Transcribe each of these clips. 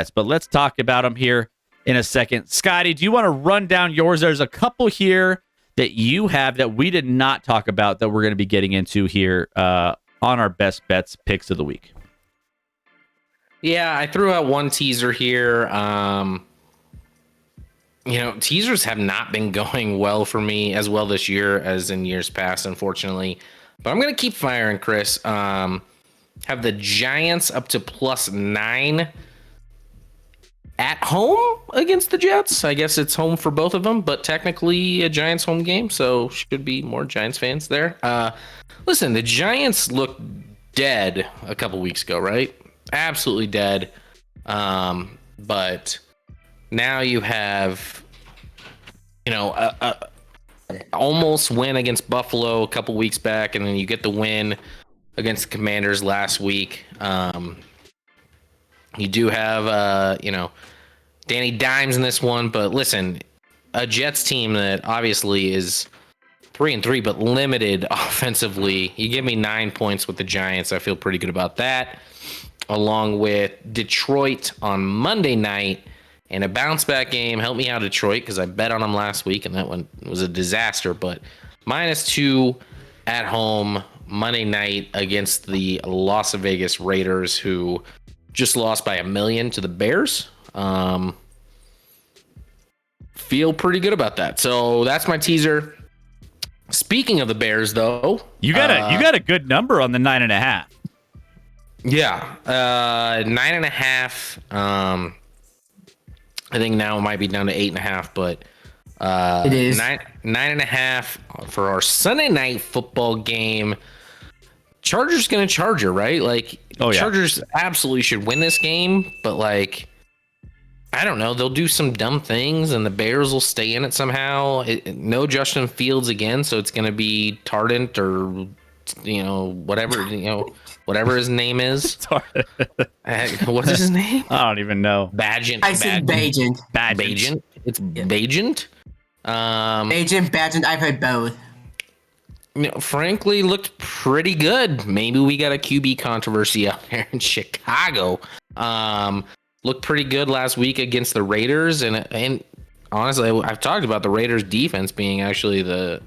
bets, but let's talk about them here in a second. Scotty, do you want to run down yours? There's a couple here that you have that we did not talk about that we're going to be getting into here on our best bets picks of the week. Yeah, I threw out one teaser here. Teasers have not been going well for me as well this year as in years past, unfortunately. But I'm going to keep firing, Chris. Have the Giants up to +9 at home against the Jets. I guess it's home for both of them, but technically a Giants home game, so should be more Giants fans there. Listen, the Giants looked dead a couple weeks ago, right? Absolutely dead. But now you have, almost win against Buffalo a couple weeks back, and then you get the win against the Commanders last week. You do have, Danny Dimes in this one, but listen, a Jets team that obviously is 3-3, but limited offensively. You give me 9 points with the Giants. I feel pretty good about that. Along with Detroit on Monday night in a bounce back game. Help me out, Detroit, because I bet on them last week, and that one was a disaster. But -2 at home Monday night against the Las Vegas Raiders, who just lost by 1 million to the Bears. Feel pretty good about that. So that's my teaser. Speaking of the Bears, though, you got a good number on the 9.5. Yeah, 9.5. I think now it might be down to 8.5, but it is 9.5 for our Sunday night football game. Chargers gonna Charger, right? Like, Chargers absolutely should win this game, but like, I don't know. They'll do some dumb things, and the Bears will stay in it somehow. No Justin Fields again, so it's gonna be Tardent or whatever his name is. What's his name? I don't even know. Bagent. I said Bagent. Bagent. It's Bagent. Bagent. I've heard both. Frankly, looked pretty good. Maybe we got a QB controversy out there in Chicago. Looked pretty good last week against the Raiders, and honestly, I've talked about the Raiders' defense being actually the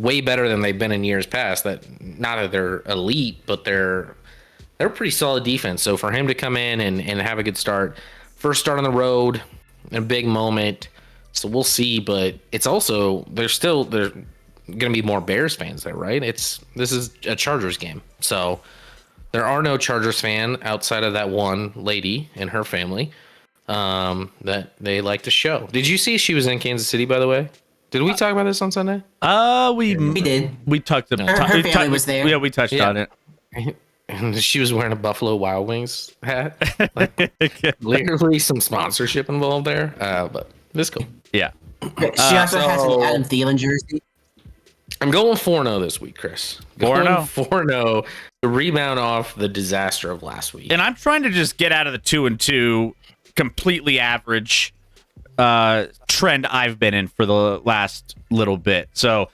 way better than they've been in years past. That not that they're elite, but they're a pretty solid defense. So for him to come in and have a good start, first start on the road, a big moment. So we'll see, but it's also there's going to be more Bears fans there, right? This is a Chargers game, so there are no Chargers fan outside of that one lady and her family that they like to show. Did you see she was in Kansas City, by the way? Did we talk about this on Sunday? We did. We talked about her family was there. Yeah, we touched on it. And she was wearing a Buffalo Wild Wings hat. Clearly some sponsorship involved there, but this cool. Yeah. She also has an Adam Thielen jersey. I'm going 4-0 this week, Chris. 4-0? 4-0 to rebound off the disaster of last week. And I'm trying to just get out of the 2-2 completely average trend I've been in for the last little bit. So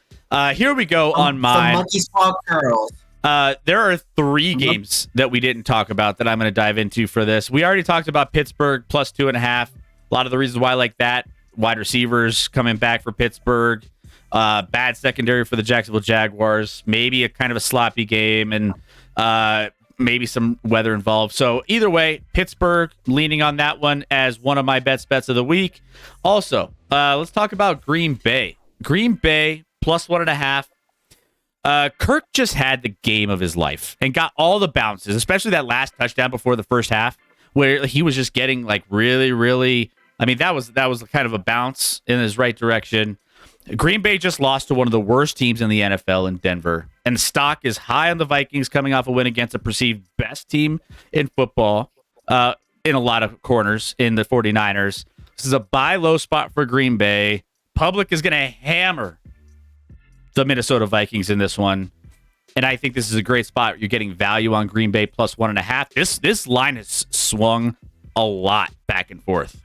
here we go on my Monkey Paw Curls. There are 3 games that we didn't talk about that I'm going to dive into for this. We already talked about Pittsburgh +2.5. A lot of the reasons why I like that. Wide receivers coming back for Pittsburgh. Bad secondary for the Jacksonville Jaguars. Maybe a kind of a sloppy game and maybe some weather involved. So either way, Pittsburgh leaning on that one as one of my bets of the week. Also, let's talk about Green Bay. Green Bay +1.5. Kirk just had the game of his life and got all the bounces, especially that last touchdown before the first half, where he was just getting like really, really. I mean, that was kind of a bounce in his right direction. Green Bay just lost to one of the worst teams in the NFL in Denver, and the stock is high on the Vikings coming off a win against a perceived best team in football in a lot of corners in the 49ers. This is a buy low spot for Green Bay. Public is going to hammer the Minnesota Vikings in this one, and I think this is a great spot. You're getting value on Green Bay +1.5. This line has swung a lot back and forth.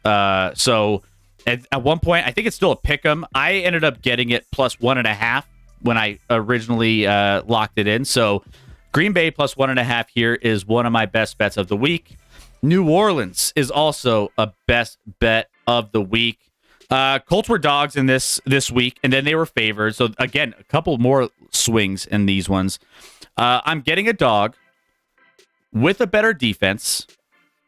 So at one point, I think it's still a pick 'em. I ended up getting it +1.5 when I originally locked it in. So Green Bay plus 1.5 here is one of my best bets of the week. New Orleans is also a best bet of the week. Colts were dogs in this week, and then they were favored. So again, a couple more swings in these ones. I'm getting a dog with a better defense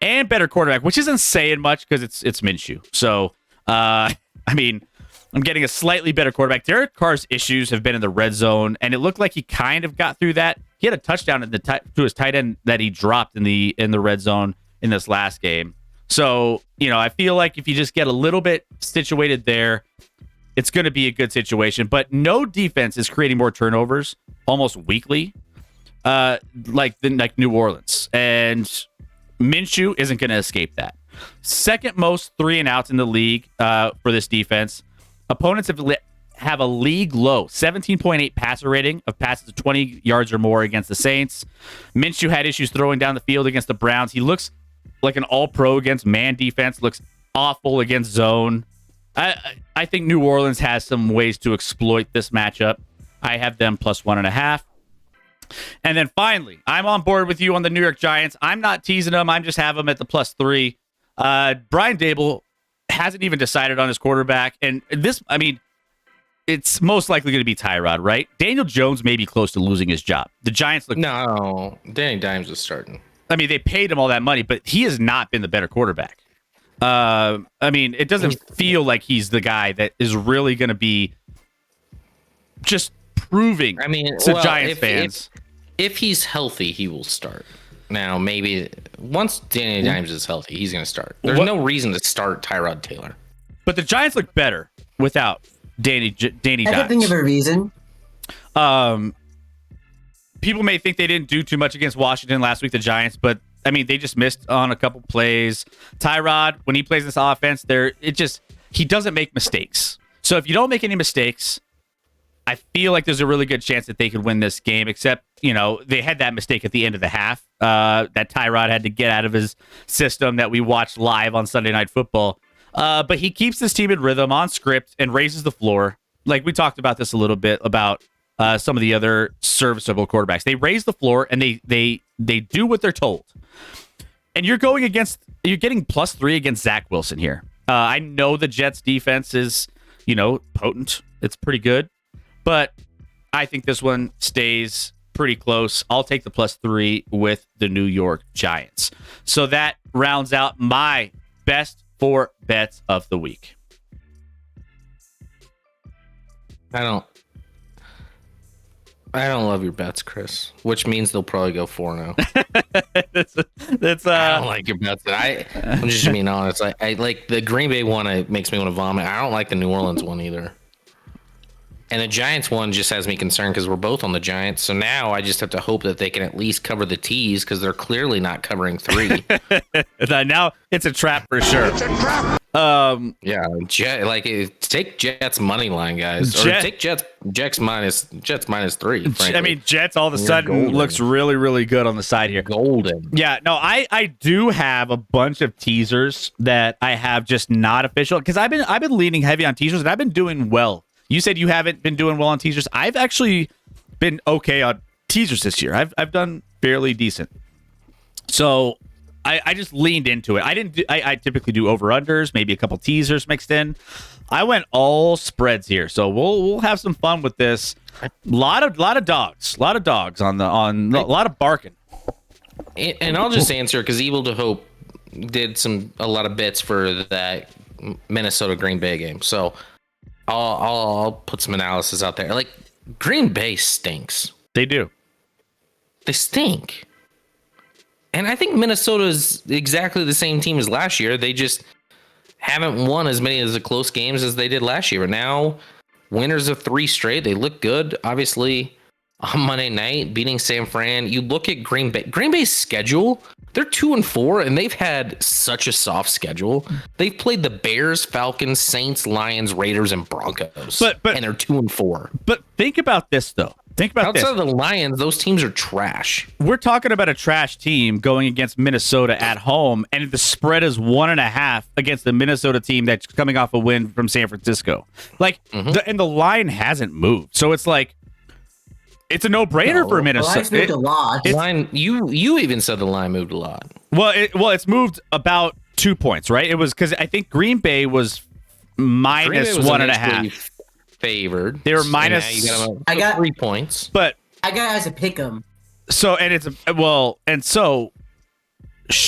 and better quarterback, which isn't saying much because it's Minshew. So I mean, I'm getting a slightly better quarterback. Derek Carr's issues have been in the red zone, and it looked like he kind of got through that. He had a touchdown to his tight end that he dropped in the red zone in this last game. So, I feel like if you just get a little bit situated there, it's going to be a good situation. But no defense is creating more turnovers almost weekly, like New Orleans. And Minshew isn't going to escape that. Second most 3-and-outs in the league for this defense. Opponents have a league low 17.8 passer rating of passes of 20 yards or more against the Saints. Minshew had issues throwing down the field against the Browns. He looks like an all-pro against man defense, looks awful against zone. I think New Orleans has some ways to exploit this matchup. I have them plus 1.5. And then finally, I'm on board with you on the New York Giants. I'm not teasing them. I'm just have them at the plus 3. Brian Dable hasn't even decided on his quarterback. And it's most likely going to be Tyrod, right? Daniel Jones may be close to losing his job. The Giants look... No, Danny Dimes is starting. They paid him all that money, but he has not been the better quarterback. It doesn't feel like he's the guy that is really going to be just proving to Giants fans. If he's healthy, he will start. Now, maybe once Danny Dimes is healthy, he's going to start. There's no reason to start Tyrod Taylor. But the Giants look better without Danny Dimes. I can think of a reason. People may think they didn't do too much against Washington last week, the Giants, but they just missed on a couple plays. Tyrod, when he plays this offense, he doesn't make mistakes. So if you don't make any mistakes, I feel like there's a really good chance that they could win this game, except, they had that mistake at the end of the half that Tyrod had to get out of his system that we watched live on Sunday Night Football. But he keeps this team in rhythm, on script, and raises the floor. Like we talked about this a little bit about some of the other serviceable quarterbacks. They raise the floor and they do what they're told. And you're getting plus 3 against Zach Wilson here. I know the Jets defense is, potent. It's pretty good, but I think this one stays pretty close. I'll take the plus 3 with the New York Giants. So that rounds out my best 4 bets of the week. I don't love your bets, Chris, which means they'll probably go 4-0. I don't like your bets. I'm just being honest. I like the Green Bay one. It makes me want to vomit. I don't like the New Orleans one either. And the Giants one just has me concerned because we're both on the Giants. So now I just have to hope that they can at least cover the T's because they're clearly not covering 3. Now it's a trap for sure. It's a trap. Take Jets money line, guys, or take Jets minus 3. Frankly. Jets all of a sudden looks really, really good on the side here. Golden. Yeah, no, I do have a bunch of teasers that I have just not official because I've been leaning heavy on teasers and I've been doing well. You said you haven't been doing well on teasers. I've actually been okay on teasers this year. I've done fairly decent. So I just leaned into it. I typically do over-unders, maybe a couple teasers mixed in. I went all spreads here, so we'll have some fun with this. A lot of dogs on a lot of barking. And I'll just answer because Evil to Hope did a lot of bits for that Minnesota Green Bay game. So I'll put some analysis out there. Like, Green Bay stinks. They do. They stink. And I think Minnesota is exactly the same team as last year. They just haven't won as many of the close games as they did last year. But now, winners of 3 straight. They look good. Obviously, on Monday night, beating San Fran. You look at Green Bay. Green Bay's schedule, they're 2-4, and they've had such a soft schedule. They've played the Bears, Falcons, Saints, Lions, Raiders, and Broncos. But and they're 2-4. But think about this, though. Outside of the Lions, those teams are trash. We're talking about a trash team going against Minnesota at home, and the spread is 1.5 against the Minnesota team that's coming off a win from San Francisco. And the line hasn't moved. So it's like, it's a no-brainer for The line's Minnesota. moved a lot. Line, you even said the line moved a lot. It's moved about 2 points, right? It was because I think Green Bay was minus Green Bay was 1.5. initially favored. They were and minus- now you got them I got- 3 points. But I got it as a pick 'em. so, and it's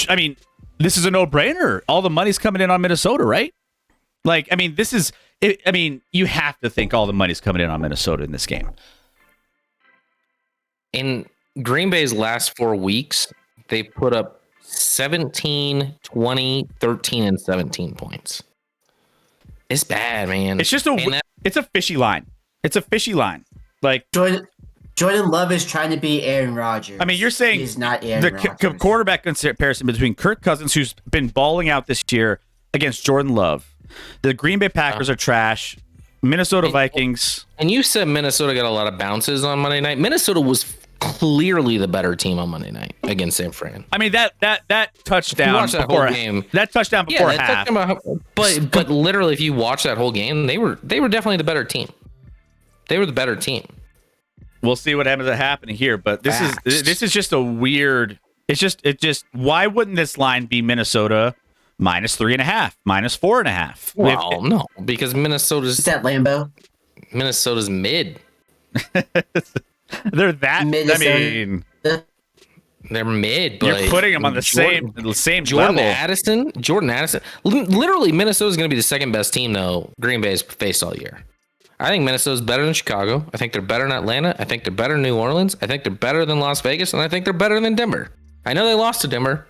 I mean, this is a no-brainer. All the money's coming in on Minnesota, right? Like, I mean, you have to think all the money's coming in on Minnesota in this game. In Green Bay's last 4 weeks, they put up 17, 20, 13, and 17 points. It's bad, man. It's just it's a fishy line. It's a fishy line. Like, Jordan Love is trying to be Aaron Rodgers. I mean, you're saying he's not Aaron the Rodgers. quarterback comparison between Kirk Cousins, who's been balling out this year, against Jordan Love. The Green Bay Packers are trash. Minnesota Vikings. And you said Minnesota got a lot of bounces on Monday night. Minnesota was clearly the better team on Monday night against San Fran. I mean, that touchdown watch that before whole game. That touchdown before half. But literally, if you watch that whole game, they were definitely the better team. They were the better team. We'll see what happens to happen here, but this is just a weird. It just why wouldn't this line be Minnesota minus 3.5, minus 4.5? Well, no, because Is that Lambeau? Minnesota's mid. They're that. Minnesota. I mean, They're mid. But you're putting them on the same Jordan level. Addison. Literally, Minnesota's going to be the second best team though Green Bay's faced all year. I think Minnesota's better than Chicago. I think they're better than Atlanta. I think they're better than New Orleans. I think they're better than Las Vegas, and I think they're better than Denver. I know they lost to Denver,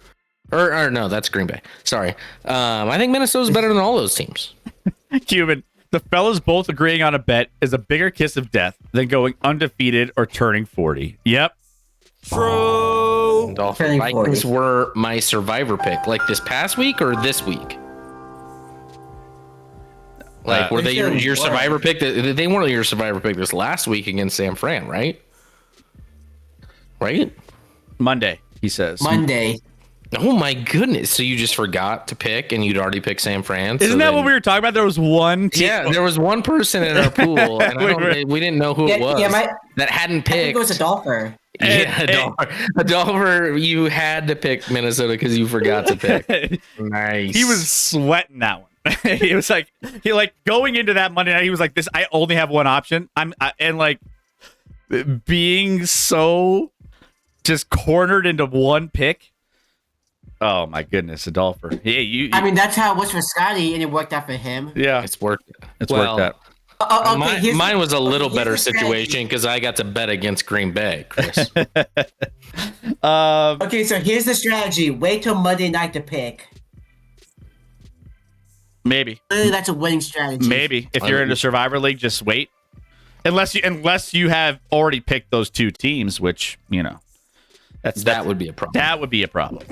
or no, that's Green Bay. Sorry. I think Minnesota's better than all those teams. Cuban, the fellas both agreeing on a bet is a bigger kiss of death than going undefeated or turning 40. Yep. True. Dolphin Vikings were my survivor pick, like this past week or this week. Like, were they your survivor pick? They weren't your survivor pick this last week against San Fran, right? Right? Monday, he says. Monday. Oh my goodness! So you just forgot to pick, and you'd already picked San Fran. Isn't that what we were talking about? There was one team. Yeah, there was one person in our pool, and we didn't know who it was that hadn't picked. I think it was a Dolpher. Yeah, a Dolpher. You had to pick Minnesota because you forgot to pick. Nice. He was sweating that one. He was like going into that Monday night. He was like, "This, I only have one option." And like being so just cornered into one pick. Oh my goodness, Adolfer. Yeah, I mean, that's how it was for Scotty, and it worked out for him. Yeah, it's worked. It's worked out. Okay, mine was a little better situation because I got to bet against Green Bay, Chris. Okay, so here's the strategy: wait till Monday night to pick. Maybe. Clearly, that's a winning strategy. Maybe if you're in a Survivor League, just wait. Unless you have already picked those two teams, which that would be a problem. That would be a problem.